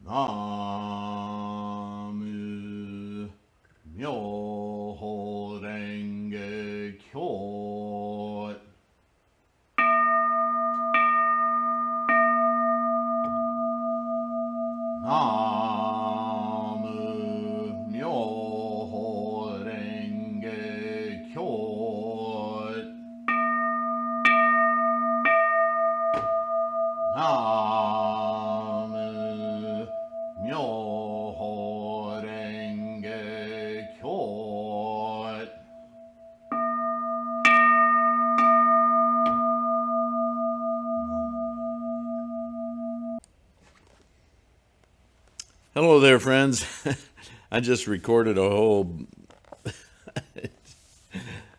Namu Myoho Renge Kyo. Namu Myoho Renge Kyo. Namu Myoho Renge Kyo. Hello there, friends. I just recorded a whole...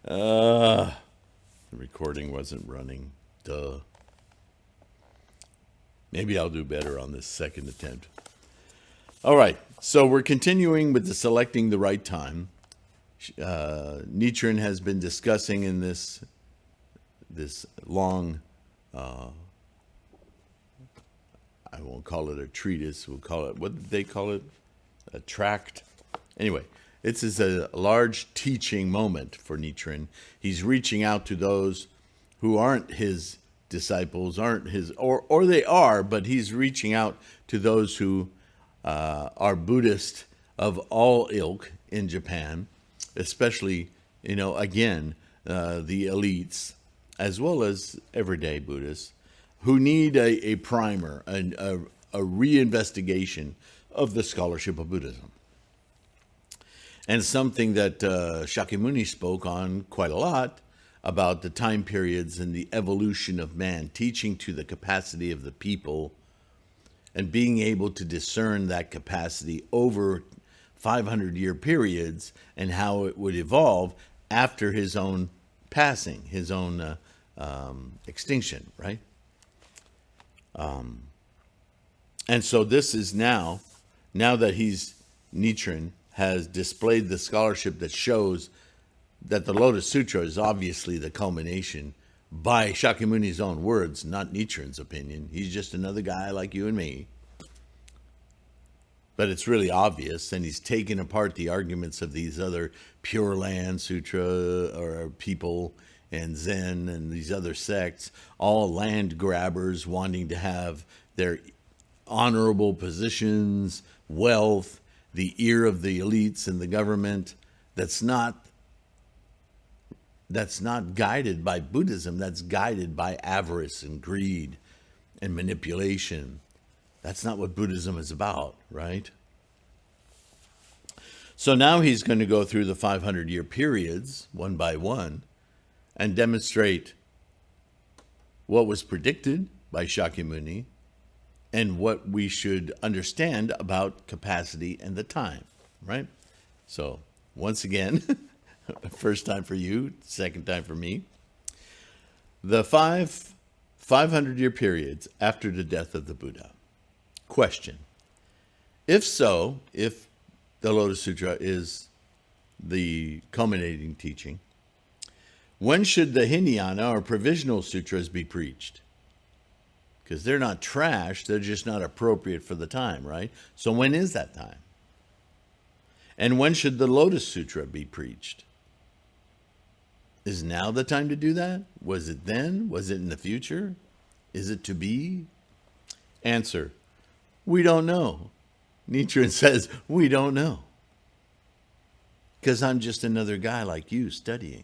the recording wasn't running. Duh. Maybe I'll do better on this second attempt. All right, so we're continuing with the selecting the right time. Nichiren has been discussing in this long, I won't call it a treatise, we'll call it, what did they call it? A tract? Anyway, this is a large teaching moment for Nichiren. He's reaching out to those who aren't his disciples, aren't his, or they are, but he's reaching out to those who are Buddhist of all ilk in Japan, especially, again, the elites, as well as everyday Buddhists, who need a primer, a reinvestigation of the scholarship of Buddhism. And something that Shakyamuni spoke on quite a lot, about the time periods and the evolution of man, teaching to the capacity of the people and being able to discern that capacity over 500-year periods and how it would evolve after his own passing, his own extinction, right? And so this is now that Nichiren has displayed the scholarship that shows that the Lotus Sutra is obviously the culmination, by Shakyamuni's own words, not Nichiren's opinion. He's just another guy like you and me. But it's really obvious, and he's taken apart the arguments of these other Pure Land Sutra or people and Zen and these other sects, all land grabbers wanting to have their honorable positions, wealth, the ear of the elites and the government. That's not guided by Buddhism. That's guided by avarice and greed and manipulation. That's not what Buddhism is about, right? So now he's going to go through the 500-year periods, one by one, and demonstrate what was predicted by Shakyamuni and what we should understand about capacity and the time, right? So, once again, first time for you, second time for me. The 500-year periods after the death of the Buddha. Question. If the Lotus Sutra is the culminating teaching, when should the Hinayana or provisional sutras be preached? Because they're not trash, they're just not appropriate for the time, right? So when is that time? And when should the Lotus Sutra be preached? Is now the time to do that? Was it then? Was it in the future? Is it to be? Answer, we don't know. Nichiren says, we don't know. Because I'm just another guy like you studying.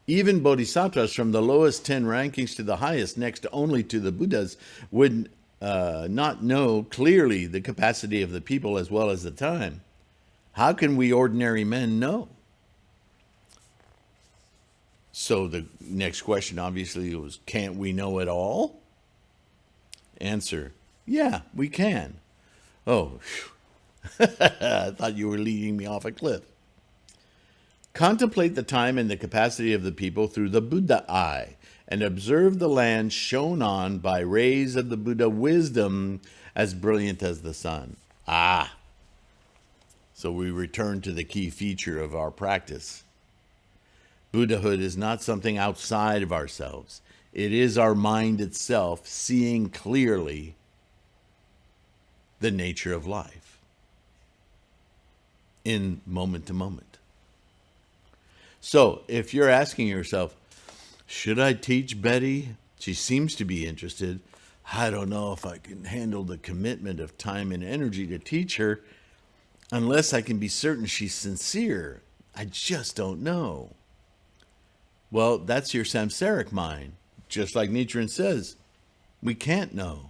Even bodhisattvas from the lowest 10 rankings to the highest, next only to the Buddhas, would not know clearly the capacity of the people as well as the time. How can we ordinary men know? So the next question obviously was, can't we know it all? Answer, yeah, we can. Oh, I thought you were leading me off a cliff. Contemplate the time and the capacity of the people through the Buddha eye, and observe the land shone on by rays of the Buddha wisdom as brilliant as the sun. So we return to the key feature of our practice. Buddhahood is not something outside of ourselves. It is our mind itself seeing clearly the nature of life in moment to moment. So if you're asking yourself, should I teach Betty? She seems to be interested. I don't know if I can handle the commitment of time and energy to teach her unless I can be certain she's sincere. I just don't know. Well, that's your samsaric mind. Just like Nichiren says, we can't know.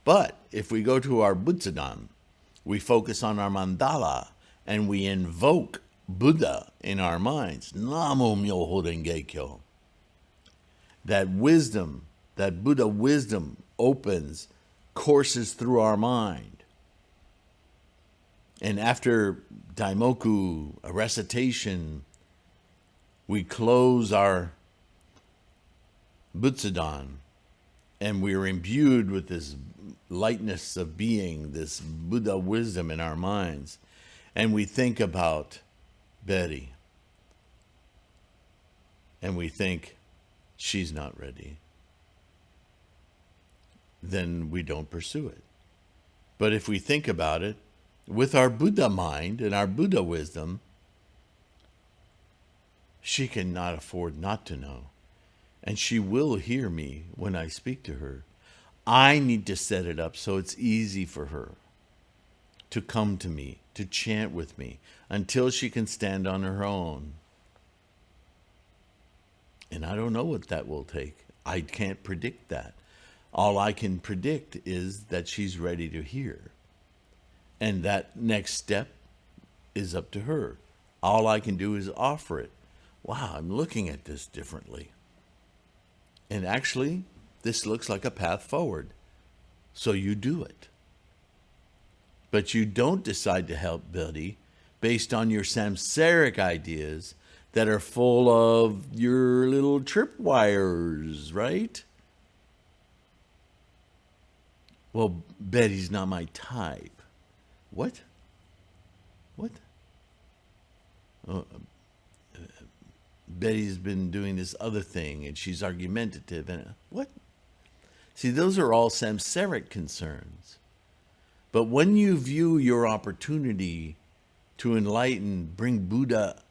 But if we go to our Butsudan, we focus on our mandala, and we invoke Buddha in our minds. Namo Myoho Renge Kyo. That wisdom, that Buddha wisdom opens, courses through our mind. And after Daimoku, a recitation, we close our Butsudan, and we are imbued with this lightness of being, this Buddha wisdom in our minds. And we think about Betty. And we think, she's not ready. Then we don't pursue it. But if we think about it, with our Buddha mind and our Buddha wisdom, she cannot afford not to know. And she will hear me when I speak to her. I need to set it up so it's easy for her to come to me, to chant with me, until she can stand on her own. And I don't know what that will take. I can't predict that. All I can predict is that she's ready to hear. And that next step is up to her. All I can do is offer it. Wow, I'm looking at this differently. And actually, this looks like a path forward. So you do it. But you don't decide to help Betty based on your samsaric ideas that are full of your little tripwires, right? Well, Betty's not my type. What? Oh, Betty's been doing this other thing, and she's argumentative. And what? See, those are all samsaric concerns. But when you view your opportunity to enlighten, bring Buddha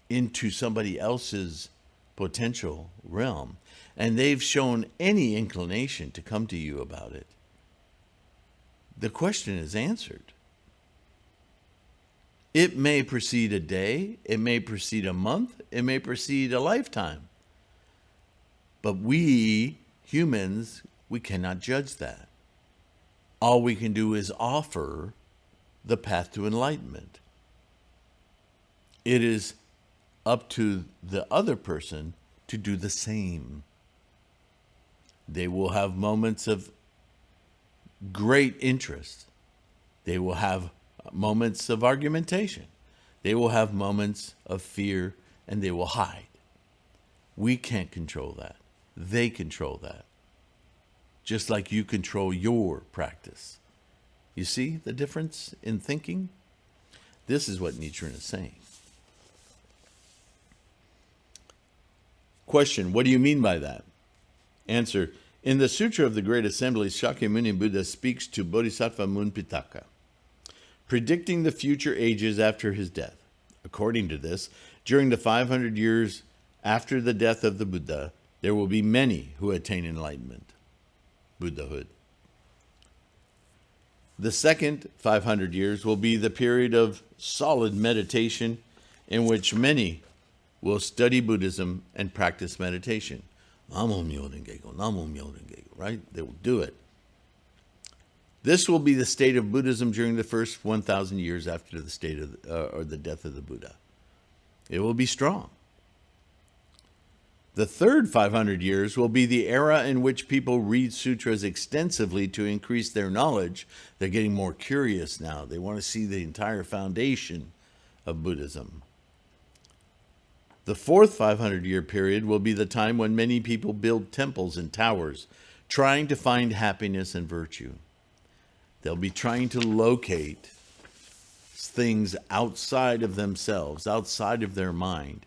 into somebody else's potential realm, and they've shown any inclination to come to you about it, the question is answered. It may precede a day, it may precede a month, it may precede a lifetime. But we, humans, we cannot judge that. All we can do is offer the path to enlightenment. It is up to the other person to do the same. They will have moments of great interest. They will have moments of argumentation. They will have moments of fear, and they will hide. We can't control that. They control that. Just like you control your practice. You see the difference in thinking? This is what Nichiren is saying. Question, what do you mean by that? Answer, in the Sutra of the Great Assembly, Shakyamuni Buddha speaks to Bodhisattva Munpitaka, predicting the future ages after his death. According to this, during the 500 years after the death of the Buddha, there will be many who attain enlightenment, Buddhahood. The second 500 years will be the period of solid meditation in which many will study Buddhism and practice meditation. Namo Myoho Renge Kyo, Namo Myoho Renge Kyo, right? They will do it. This will be the state of Buddhism during the first 1,000 years after the state of or the death of the Buddha. It will be strong. The third 500 years will be the era in which people read sutras extensively to increase their knowledge. They're getting more curious now. They want to see the entire foundation of Buddhism. The fourth 500-year period will be the time when many people build temples and towers, trying to find happiness and virtue. They'll be trying to locate things outside of themselves, outside of their mind,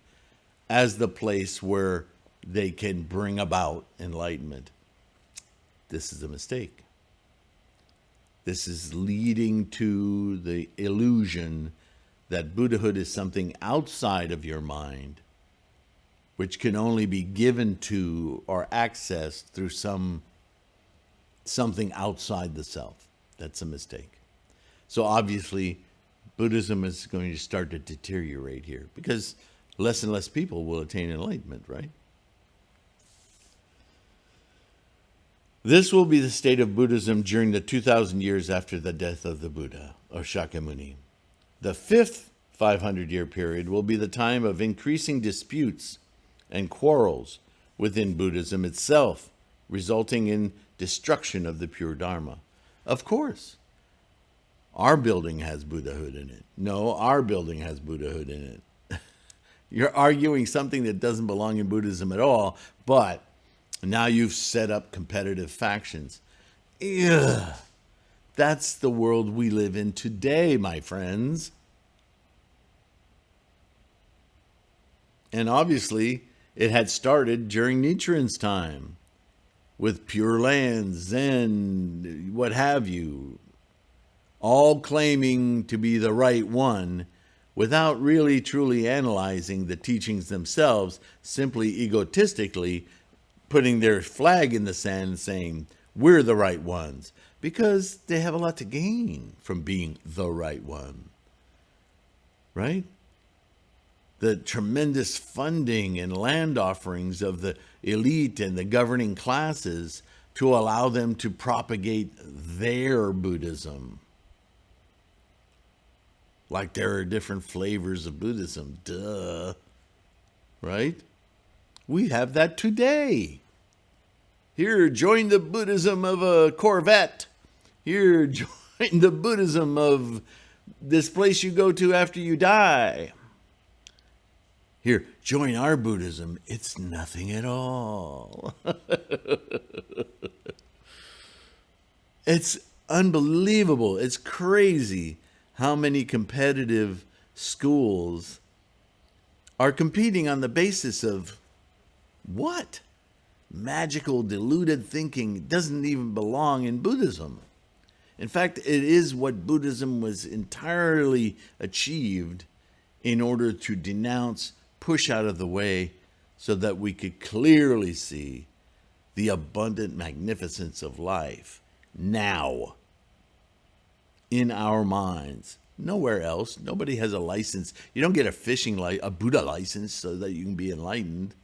as the place where they can bring about enlightenment. This is a mistake. This is leading to the illusion that Buddhahood is something outside of your mind, which can only be given to or accessed through something outside the self. That's a mistake. So obviously, Buddhism is going to start to deteriorate here because less and less people will attain enlightenment, right? This will be the state of Buddhism during the 2,000 years after the death of the Buddha, or Shakyamuni. The fifth 500-year period will be the time of increasing disputes and quarrels within Buddhism itself, resulting in destruction of the pure Dharma. Of course, our building has Buddhahood in it. No, our building has Buddhahood in it. You're arguing something that doesn't belong in Buddhism at all, but now you've set up competitive factions. Ugh. That's the world we live in today, my friends. And obviously, it had started during Nichiren's time with Pure Land, Zen, what have you, all claiming to be the right one without really truly analyzing the teachings themselves, simply egotistically putting their flag in the sand and saying, we're the right ones, because they have a lot to gain from being the right one, right? The tremendous funding and land offerings of the elite and the governing classes to allow them to propagate their Buddhism. Like there are different flavors of Buddhism. Duh. Right? We have that today. Here, join the Buddhism of a Corvette. Here, join the Buddhism of this place you go to after you die. Here, join our Buddhism. It's nothing at all. It's unbelievable. It's crazy how many competitive schools are competing on the basis of what? Magical, deluded thinking doesn't even belong in Buddhism. In fact, it is what Buddhism was entirely achieved in order to denounce, push out of the way, so that we could clearly see the abundant magnificence of life now in our minds. Nowhere else. Nobody has a license. You don't get a Buddha license so that you can be enlightened.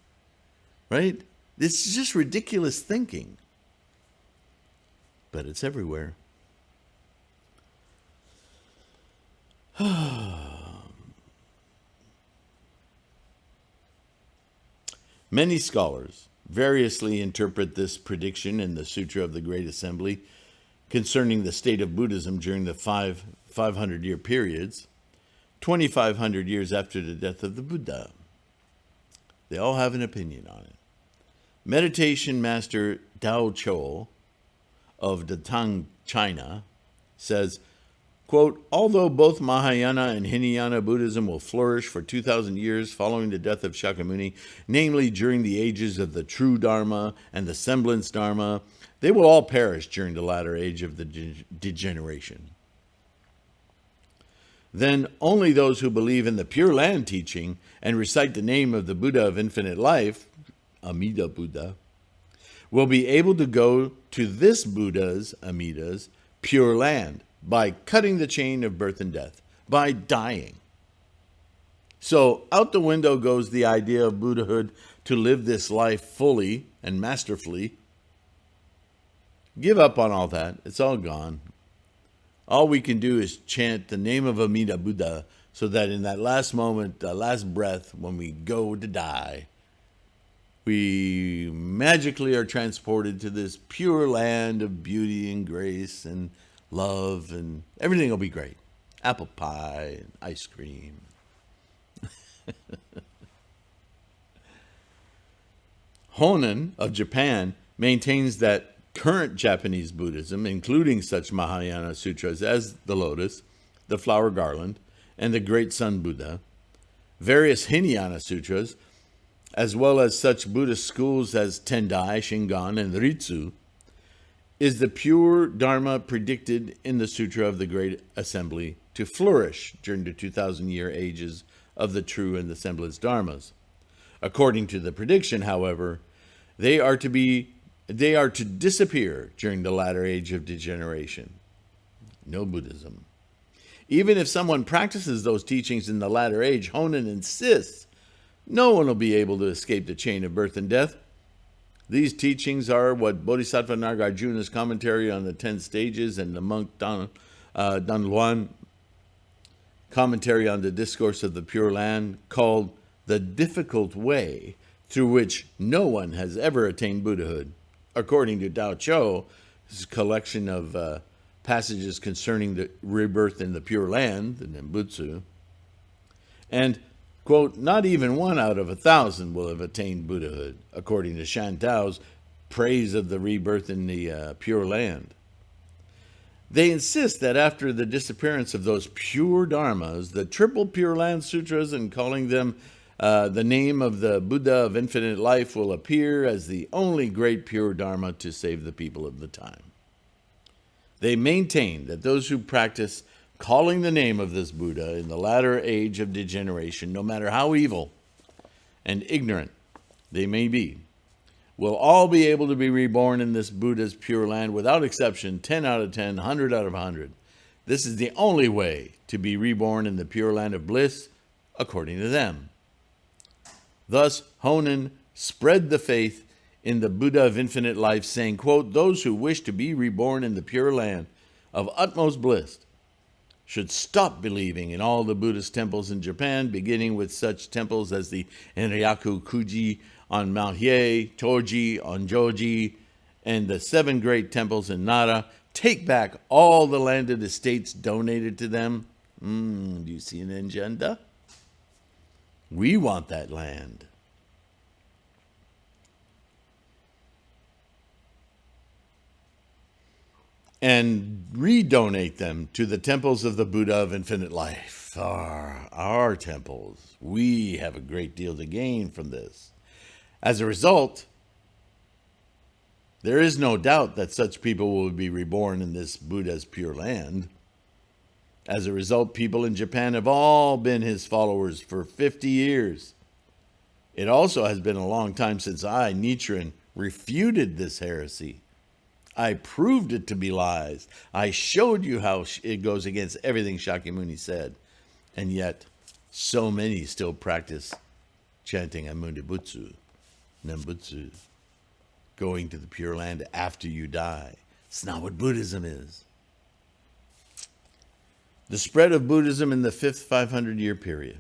Right? This is just ridiculous thinking. But it's everywhere. Many scholars variously interpret this prediction in the Sutra of the Great Assembly concerning the state of Buddhism during the 500-year periods, 2,500 years after the death of the Buddha. They all have an opinion on it. Meditation master Dao Chou of Datang, China, says, quote, although both Mahayana and Hinayana Buddhism will flourish for 2,000 years following the death of Shakyamuni, namely during the ages of the true Dharma and the semblance Dharma, they will all perish during the latter age of the degeneration. Then only those who believe in the Pure Land teaching and recite the name of the Buddha of infinite life, Amida Buddha, will be able to go to this Buddha's, Amida's, Pure Land by cutting the chain of birth and death, by dying. So out the window goes the idea of Buddhahood to live this life fully and masterfully. Give up on all that. It's all gone. All we can do is chant the name of Amida Buddha so that in that last moment, the last breath, when we go to die, we magically are transported to this pure land of beauty and grace and love, and everything will be great. Apple pie and ice cream. Honen of Japan maintains that current Japanese Buddhism, including such Mahayana sutras as the Lotus, the Flower Garland, and the Great Sun Buddha, various Hinayana sutras, as well as such Buddhist schools as Tendai, Shingon, and Ritsu, is the pure Dharma predicted in the Sutra of the Great Assembly to flourish during the 2,000-year ages of the true and assemblage Dharmas. According to the prediction, however, they are to disappear during the latter age of degeneration. No Buddhism. Even if someone practices those teachings in the latter age, Honen insists no one will be able to escape the chain of birth and death. These teachings are what Bodhisattva Nagarjuna's commentary on the 10 stages and the monk Danluan commentary on the discourse of the Pure Land called the difficult way through which no one has ever attained Buddhahood. According to Tao Cho, this is a collection of passages concerning the rebirth in the Pure Land, the Nembutsu, and, quote, not even 1 out of 1,000 will have attained Buddhahood, according to Shantao's praise of the rebirth in the Pure Land. They insist that after the disappearance of those pure dharmas, the triple Pure Land Sutras, and calling them the name of the Buddha of infinite life, will appear as the only great pure dharma to save the people of the time. They maintain that those who practice calling the name of this Buddha in the latter age of degeneration, no matter how evil and ignorant they may be, will all be able to be reborn in this Buddha's Pure Land without exception, 10 out of 10, 100 out of 100. This is the only way to be reborn in the Pure Land of bliss, according to them. Thus, Honen spread the faith in the Buddha of infinite life, saying, quote, those who wish to be reborn in the Pure Land of utmost bliss should stop believing in all the Buddhist temples in Japan, beginning with such temples as the Enryaku Kuji on Mount Hiei, Toji on Joji, and the 7 great temples in Nara. Take back all the landed estates donated to them. Do you see an agenda? We want that land. And redonate them to the temples of the Buddha of infinite life. Our temples. We have a great deal to gain from this. As a result, there is no doubt that such people will be reborn in this Buddha's Pure Land. As a result, people in Japan have all been his followers for 50 years. It also has been a long time since I, Nichiren, refuted this heresy. I proved it to be lies. I showed you how it goes against everything Shakyamuni said. And yet, so many still practice chanting Amundibutsu, Nembutsu, going to the Pure Land after you die. It's not what Buddhism is. The spread of Buddhism in the 5th 500-year period.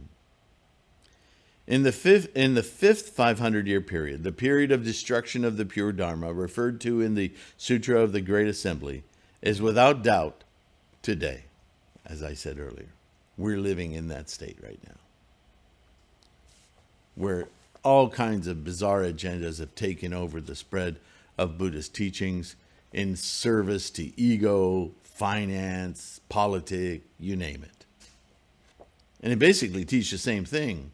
In the fifth 500-year period, the period of destruction of the pure Dharma, referred to in the Sutra of the Great Assembly, is without doubt today, as I said earlier. We're living in that state right now, where all kinds of bizarre agendas have taken over the spread of Buddhist teachings in service to ego, finance, politics, you name it. And it basically teaches the same thing.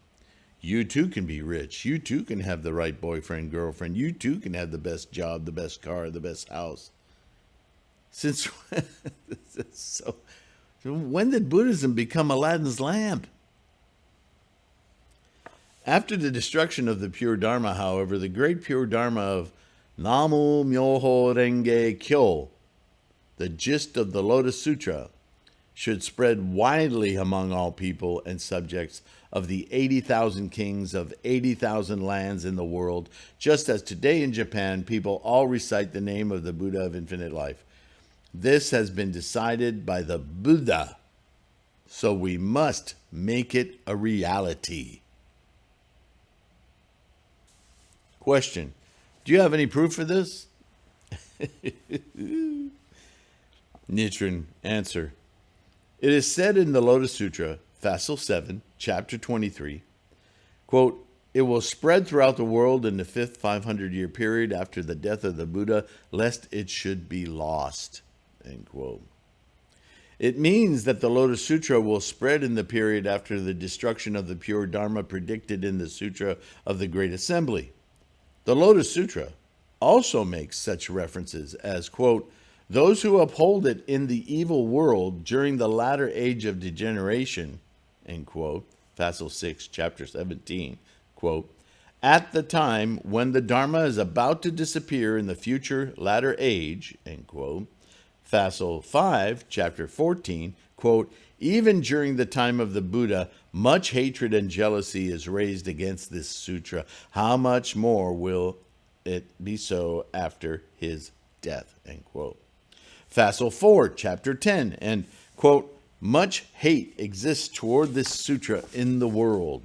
You too can be rich. You too can have the right boyfriend, girlfriend. You too can have the best job, the best car, the best house. Since when did Buddhism become Aladdin's lamp? After the destruction of the pure Dharma, however, the great pure Dharma of Namu Myoho Renge Kyo, the gist of the Lotus Sutra, should spread widely among all people and subjects of the 80,000 kings of 80,000 lands in the world, just as today in Japan, people all recite the name of the Buddha of infinite life. This has been decided by the Buddha, so we must make it a reality. Question: do you have any proof for this? Nichiren: answer. It is said in the Lotus Sutra, Facile 7, Chapter 23, quote, it will spread throughout the world in the 5th 500-year period after the death of the Buddha, lest it should be lost, end quote. It means that the Lotus Sutra will spread in the period after the destruction of the pure Dharma predicted in the Sutra of the Great Assembly. The Lotus Sutra also makes such references as, quote, those who uphold it in the evil world during the latter age of degeneration, end quote, Facile 6, chapter 17, quote, at the time when the Dharma is about to disappear in the future latter age, end quote, Facile 5, chapter 14, quote, even during the time of the Buddha, much hatred and jealousy is raised against this sutra. How much more will it be so after his death, end quote. Facile 4, chapter 10, and, quote, much hate exists toward this sutra in the world,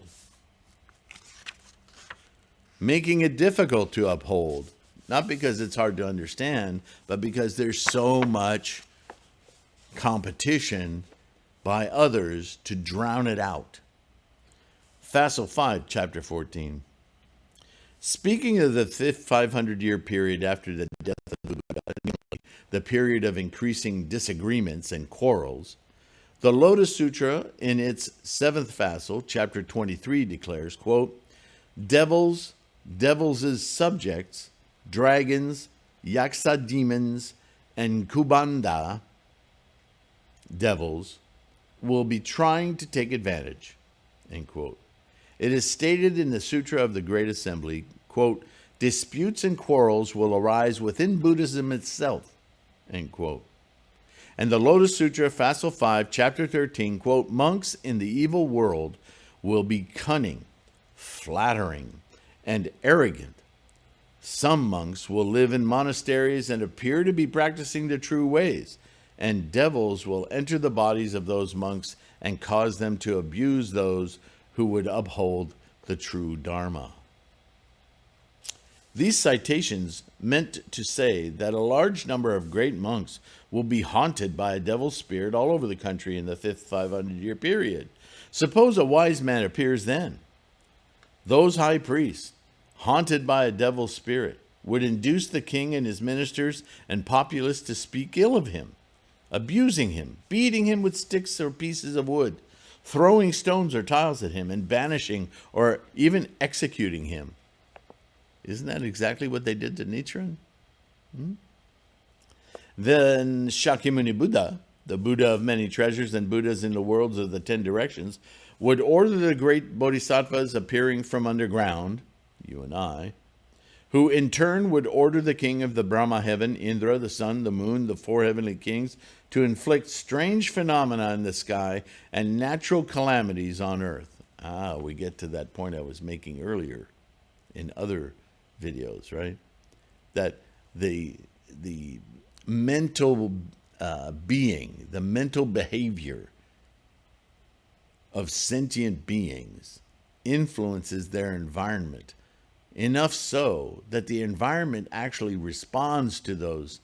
making it difficult to uphold, not because it's hard to understand, but because there's so much competition by others to drown it out. Facile 5, chapter 14. Speaking of the fifth 500-year period after the death of the Buddha, the period of increasing disagreements and quarrels, the Lotus Sutra, in its seventh facile, chapter 23, declares, quote, devils, devils' subjects, dragons, yaksa demons, and kubanda devils will be trying to take advantage, end quote. It is stated in the Sutra of the Great Assembly, quote, disputes and quarrels will arise within Buddhism itself, end quote. And the Lotus Sutra, Facile 5, chapter 13, quote, monks in the evil world will be cunning, flattering, and arrogant. Some monks will live in monasteries and appear to be practicing the true ways, and devils will enter the bodies of those monks and cause them to abuse those who would uphold the true Dharma. These citations meant to say that a large number of great monks will be haunted by a devil spirit all over the country in the fifth 500-year period. Suppose a wise man appears then. Those high priests, haunted by a devil spirit, would induce the king and his ministers and populace to speak ill of him, abusing him, beating him with sticks or pieces of wood, throwing stones or tiles at him, and banishing or even executing him. Isn't that exactly what they did to Nichiren? Then Shakyamuni Buddha, the Buddha of many treasures and Buddhas in the worlds of the 10 directions, would order the great bodhisattvas appearing from underground, you and I, who in turn would order the king of the Brahma heaven, Indra, the sun, the moon, the 4 heavenly kings, to inflict strange phenomena in the sky and natural calamities on earth. We get to that point I was making earlier in other videos, right? That the mental being, the mental behavior of sentient beings influences their environment, enough so that the environment actually responds to those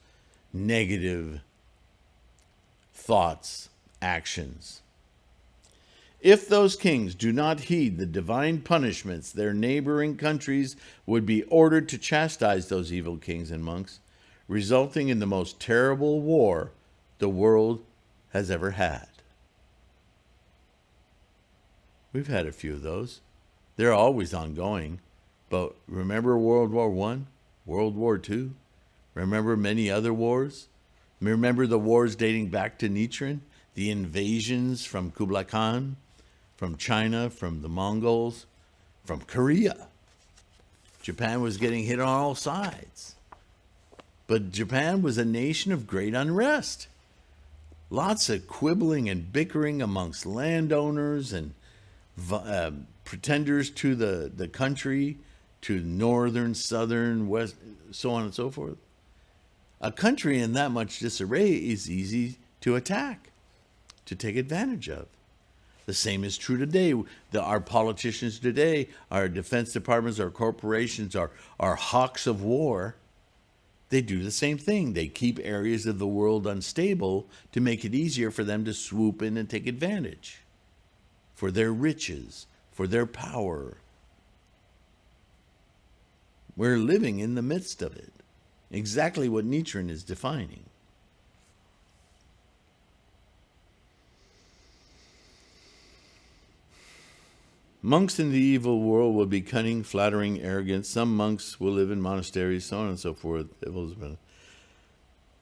negative thoughts, actions. If those kings do not heed the divine punishments, their neighboring countries would be ordered to chastise those evil kings and monks, resulting in the most terrible war the world has ever had. We've had a few of those. They're always ongoing. But remember World War I, World War II? Remember many other wars? Remember the wars dating back to Nichiren? The invasions from Kublai Khan, from China, from the Mongols, from Korea. Japan was getting hit on all sides. But Japan was a nation of great unrest. Lots of quibbling and bickering amongst landowners and pretenders to the country, to northern, southern, west, so on and so forth. A country in that much disarray is easy to attack, to take advantage of. The same is true today. Our politicians today, our defense departments, our corporations, our hawks of war, they do the same thing. They keep areas of the world unstable to make it easier for them to swoop in and take advantage for their riches, for their power. We're living in the midst of it. Exactly what Nichiren is defining. Monks in the evil world will be cunning, flattering, arrogant. Some monks will live in monasteries, so on and so forth.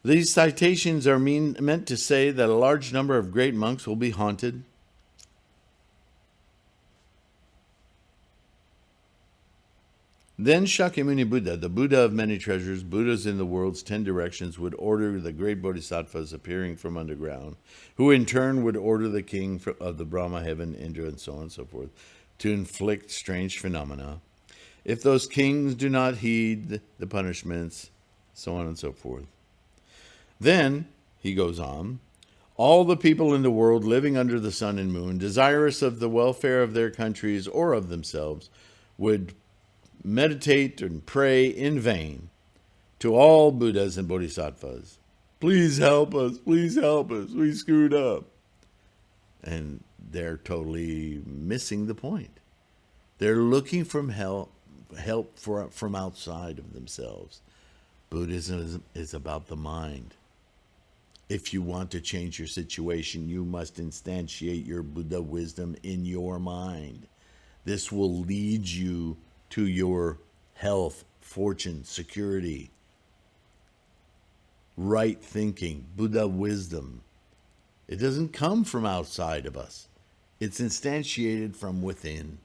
These citations are meant to say that a large number of great monks will be haunted. Then Shakyamuni Buddha, the Buddha of many treasures, Buddhas in the world's 10 directions, would order the great bodhisattvas appearing from underground, who in turn would order the king of the Brahma heaven, Indra, and so on and so forth, to inflict strange phenomena. If those kings do not heed the punishments, so on and so forth. Then, he goes on, all the people in the world living under the sun and moon, desirous of the welfare of their countries or of themselves, would meditate and pray in vain to all Buddhas and Bodhisattvas. Please help us, we screwed up. And they're totally missing the point. They're looking for help from outside of themselves. Buddhism is about the mind. If you want to change your situation, you must instantiate your Buddha wisdom in your mind. This will lead you to your health, fortune, security, right thinking, Buddha wisdom. It doesn't come from outside of us. It's instantiated from within.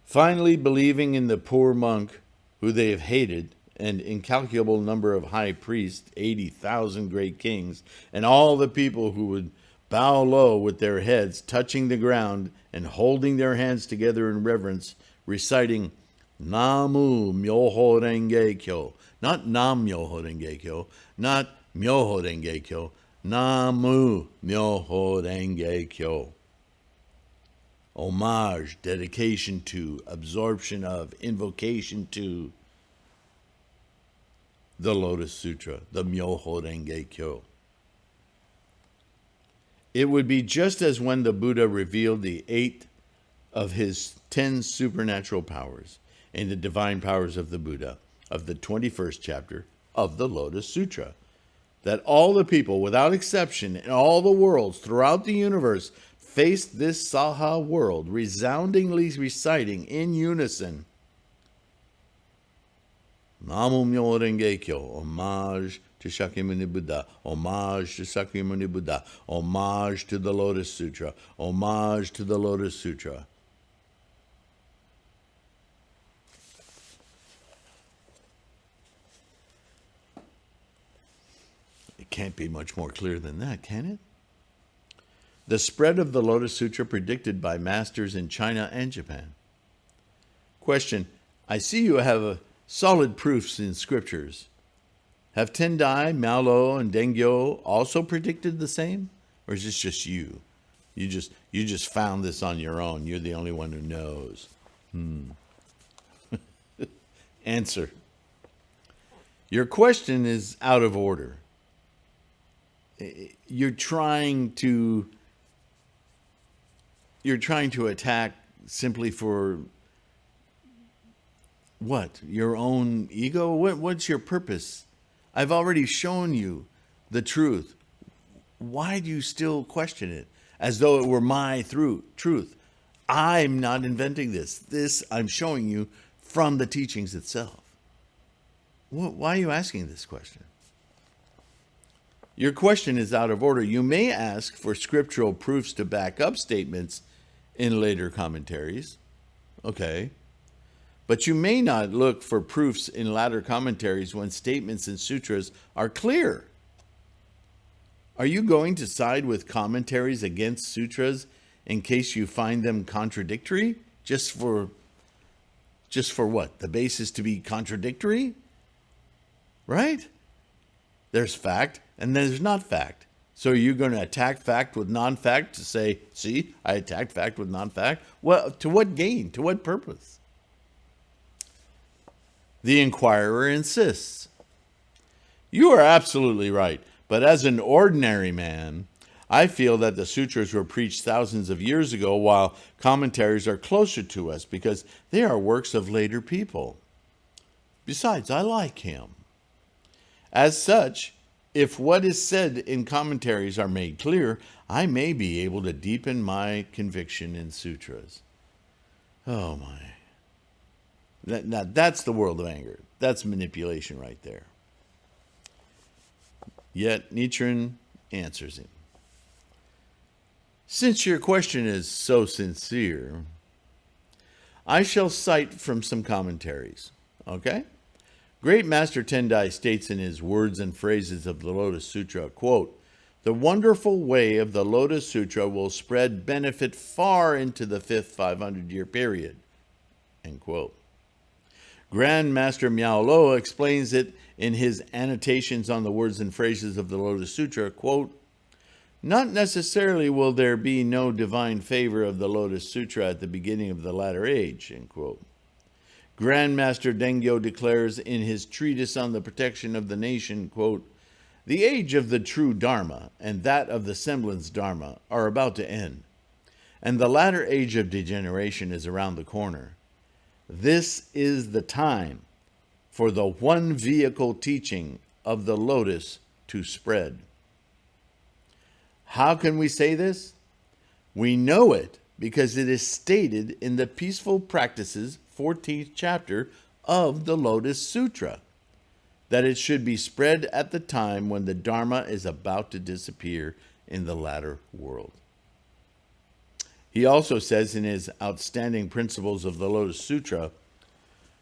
Finally, believing in the poor monk who they have hated, an incalculable number of high priests, 80,000 great kings, and all the people who would bow low with their heads touching the ground and holding their hands together in reverence, reciting Namu Myoho Renge Kyo. Not Nam Myoho Renge Kyo, not Myoho Renge Kyo, Namu Myoho Renge Kyo. Homage, dedication to, absorption of, invocation to the Lotus Sutra, the Myoho Renge Kyo. It would be just as when the Buddha revealed the 8 of his 10 supernatural powers in the divine powers of the Buddha of the 21st chapter of the Lotus Sutra, that all the people, without exception, in all the worlds throughout the universe, faced this Saha world, resoundingly reciting in unison, Namu Myoho Renge Kyo, homage to Shakyamuni Buddha, homage to Shakyamuni Buddha, homage to the Lotus Sutra, homage to the Lotus Sutra. It can't be much more clear than that, can it? The spread of the Lotus Sutra predicted by masters in China and Japan. Question: I see you have solid proofs in scriptures. Have Tendai, Miaolo, and Dengyo also predicted the same? Or is this just you? You just found this on your own. You're the only one who knows. Answer: your question is out of order. You're trying to attack simply for what? Your own ego? What's your purpose? I've already shown you the truth. Why do you still question it? As though it were my truth. I'm not inventing this. This I'm showing you from the teachings itself. Why are you asking this question? Your question is out of order. You may ask for scriptural proofs to back up statements in later commentaries. Okay. But you may not look for proofs in latter commentaries when statements in sutras are clear. Are you going to side with commentaries against sutras in case you find them contradictory? Just for what? The basis to be contradictory? Right? There's fact and there's not fact. So are you going to attack fact with non-fact to say, see, I attacked fact with non-fact? Well, to what gain? To what purpose? The inquirer insists. You are absolutely right, but as an ordinary man, I feel that the sutras were preached thousands of years ago while commentaries are closer to us because they are works of later people. Besides, I like him. As such, If what is said in commentaries are made clear, I may be able to deepen my conviction in sutras. Oh my. That's the world of anger. That's manipulation right there. Yet Nichiren answers him. Since your question is so sincere, I shall cite from some commentaries. Okay? Great Master Tendai states in his Words and Phrases of the Lotus Sutra, quote, "The wonderful way of the Lotus Sutra will spread benefit far into the fifth 500-year period." End quote. Grand Master Miao Lo explains it in his annotations on the Words and Phrases of the Lotus Sutra, quote, "Not necessarily will there be no divine favor of the Lotus Sutra at the beginning of the latter age." End quote. Grand Master Dengyo declares in his treatise on the protection of the nation, quote, "The age of the true Dharma and that of the semblance Dharma are about to end, and the latter age of degeneration is around the corner. This is the time for the one vehicle teaching of the Lotus to spread." How can we say this? We know it because it is stated in the Peaceful Practices 14th chapter of the Lotus Sutra, that it should be spread at the time when the Dharma is about to disappear in the latter world. He also says in his Outstanding Principles of the Lotus Sutra,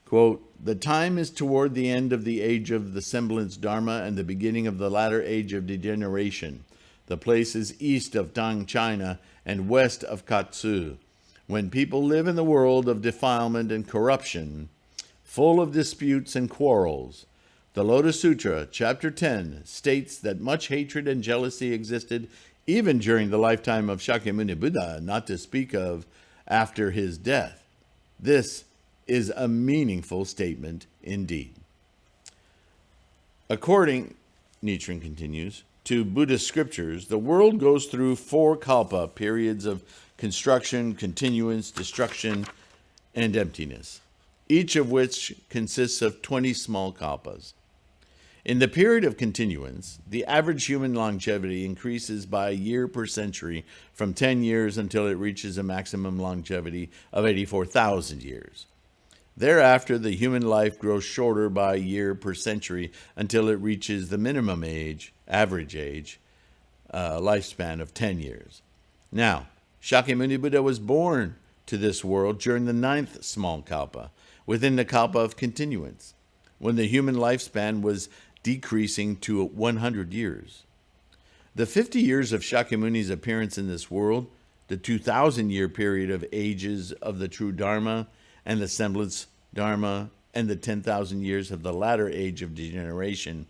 quote, "The time is toward the end of the age of the semblance Dharma and the beginning of the latter age of degeneration. The place is east of Tang China and west of Katsu, when people live in the world of defilement and corruption, full of disputes and quarrels. The Lotus Sutra, chapter 10, states that much hatred and jealousy existed even during the lifetime of Shakyamuni Buddha, not to speak of after his death. This is a meaningful statement indeed." According, Nichiren continues, to Buddhist scriptures, the world goes through 4 kalpa, periods of construction, continuance, destruction, and emptiness, each of which consists of 20 small kalpas. In the period of continuance, the average human longevity increases by a year per century from 10 years until it reaches a maximum longevity of 84,000 years. Thereafter, the human life grows shorter by a year per century until it reaches the minimum age, average age, lifespan of 10 years. Now, Shakyamuni Buddha was born to this world during the 9th small kalpa, within the kalpa of continuance, when the human lifespan was decreasing to 100 years. The 50 years of Shakyamuni's appearance in this world, the 2,000-year period of ages of the true Dharma and the semblance Dharma, and the 10,000 years of the latter age of degeneration,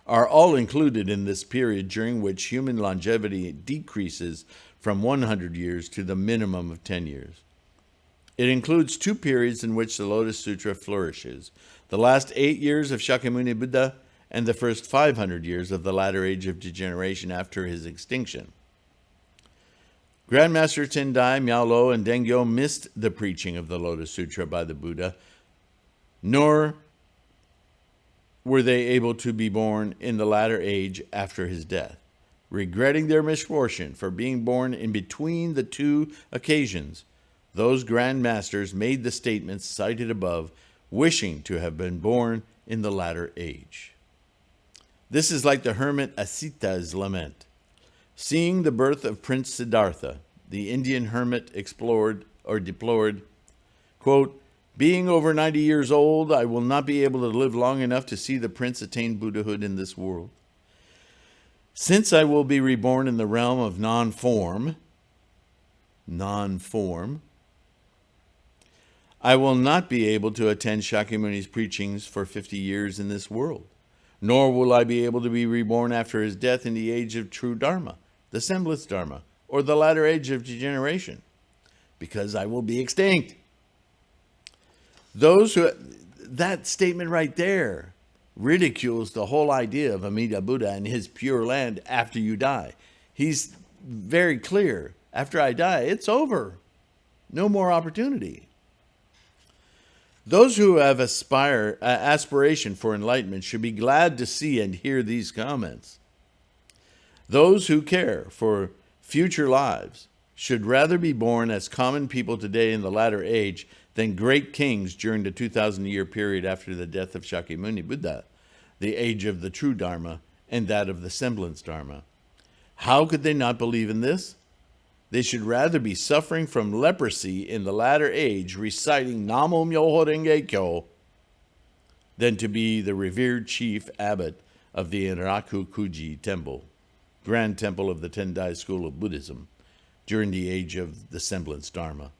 are all included in this period during which human longevity decreases from 100 years to the minimum of 10 years. It includes 2 periods in which the Lotus Sutra flourishes: the last 8 years of Shakyamuni Buddha and the first 500 years of the latter age of degeneration after his extinction. Grandmaster Tendai, Miao Lo, and Dengyo missed the preaching of the Lotus Sutra by the Buddha, nor were they able to be born in the latter age after his death. Regretting their misfortune for being born in between the 2 occasions, those Grand Masters made the statements cited above, wishing to have been born in the latter age. This is like the hermit Asita's lament. Seeing the birth of Prince Siddhartha, the Indian hermit deplored, quote, "Being over 90 years old, I will not be able to live long enough to see the prince attain Buddhahood in this world. Since I will be reborn in the realm of non-form, I will not be able to attend Shakyamuni's preachings for 50 years in this world, nor will I be able to be reborn after his death in the age of true Dharma, the semblance Dharma, or the latter age of degeneration, because I will be extinct." That statement right there ridicules the whole idea of Amida Buddha and his pure land after you die. He's very clear. After I die, it's over. No more opportunity. Those who have aspiration for enlightenment should be glad to see and hear these comments. Those who care for future lives should rather be born as common people today in the latter age than great kings during the 2,000-year period after the death of Shakyamuni Buddha, the age of the true Dharma and that of the semblance Dharma. How could they not believe in this? They should rather be suffering from leprosy in the latter age, reciting Namo Myoho Renge Kyo, than to be the revered chief abbot of the Enraku-kuji Temple, Grand Temple of the Tendai School of Buddhism, during the age of the semblance Dharma.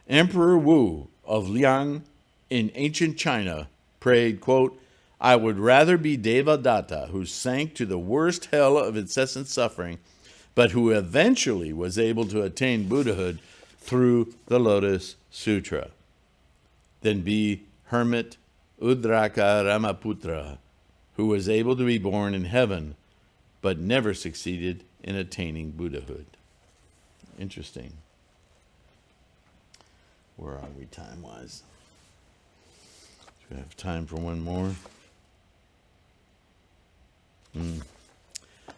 Emperor Wu of Liang in ancient China prayed, quote, I would rather be Devadatta, who sank to the worst hell of incessant suffering, but who eventually was able to attain Buddhahood through the Lotus Sutra, than be hermit Udraka Ramaputra, who was able to be born in heaven, but never succeeded in attaining Buddhahood. Interesting. Where are we time-wise? Do we have time for one more?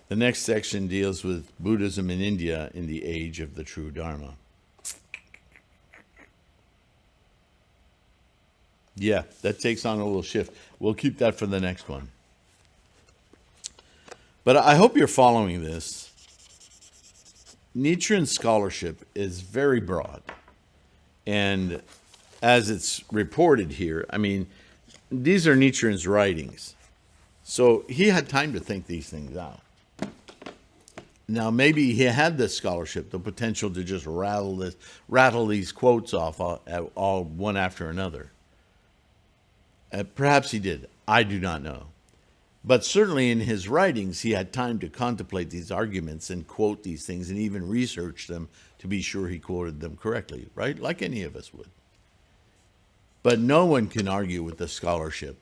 The next section deals with Buddhism in India in the age of the true Dharma. Yeah, that takes on a little shift. We'll keep that for the next one. But I hope you're following this. Nichiren scholarship is very broad. And as it's reported here, I mean, these are Nichiren's writings. So he had time to think these things out. Now, maybe he had the scholarship, the potential to just rattle these quotes off all one after another. Perhaps he did. I do not know. But certainly in his writings, he had time to contemplate these arguments and quote these things and even research them to be sure he quoted them correctly, right? Like any of us would. But no one can argue with the scholarship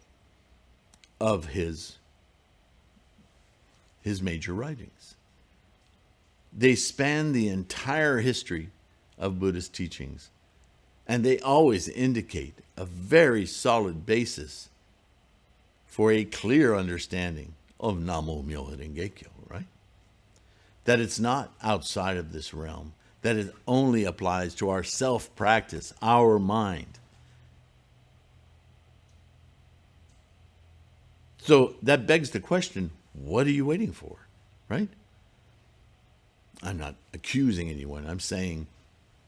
of his major writings. They span the entire history of Buddhist teachings, and they always indicate a very solid basis for a clear understanding of Namo Myoho Renge Kyo, right? That it's not outside of this realm, that it only applies to our self-practice, our mind. So that begs the question, what are you waiting for, right? I'm not accusing anyone. I'm saying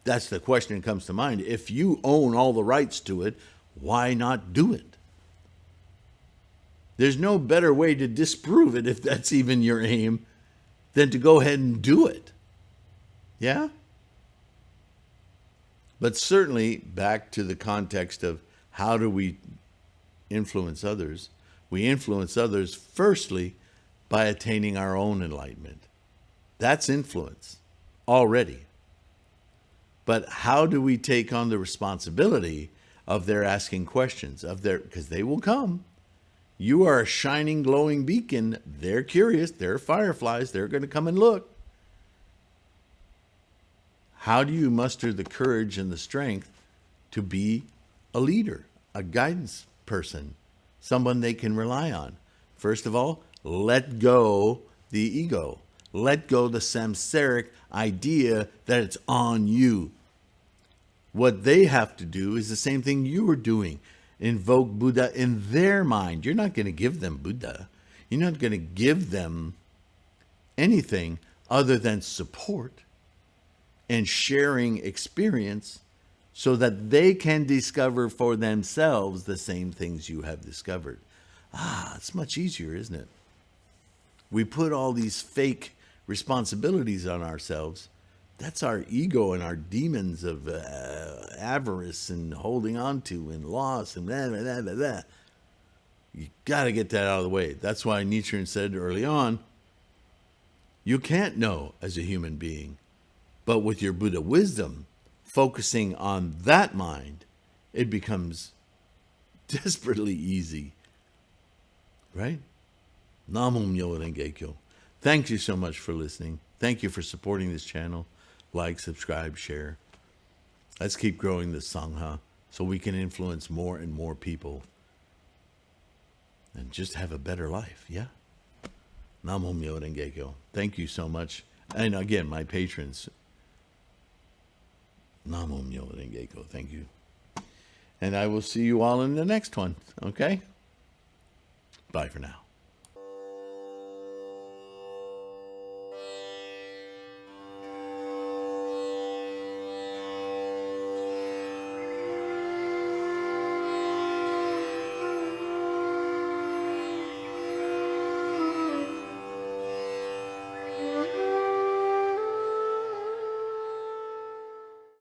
that's the question that comes to mind. If you own all the rights to it, why not do it? There's no better way to disprove it, if that's even your aim, than to go ahead and do it. Yeah? But certainly, back to the context of how do we influence others? We influence others, firstly, by attaining our own enlightenment. That's influence already. But how do we take on the responsibility of their asking questions, because they will come. You are a shining, glowing beacon. They're curious. They're fireflies. They're going to come and look. How do you muster the courage and the strength to be a leader, a guidance person, someone they can rely on? First of all, let go the ego. Let go the samsaric idea that it's on you. What they have to do is the same thing you are doing. Invoke Buddha in their mind. You're not going to give them Buddha. You're not going to give them anything other than support and sharing experience so that they can discover for themselves the same things you have discovered. It's much easier, isn't it? We put all these fake responsibilities on ourselves. That's our ego and our demons of avarice and holding on to and loss and blah, blah, blah, blah. You got to get that out of the way. That's why Nichiren said early on, you can't know as a human being, but with your Buddha wisdom, focusing on that mind, it becomes desperately easy. Right? Namo Myoho Renge Kyo. Thank you so much for listening. Thank you for supporting this channel. Like, subscribe, share. Let's keep growing this Sangha. so we can influence more and more people and just have a better life. Yeah. Namo Myo Renge Kyo. Thank you so much. And again, my patrons, Namo Myo Renge Kyo. Thank you. And I will see you all in the next one. Okay? Bye for now.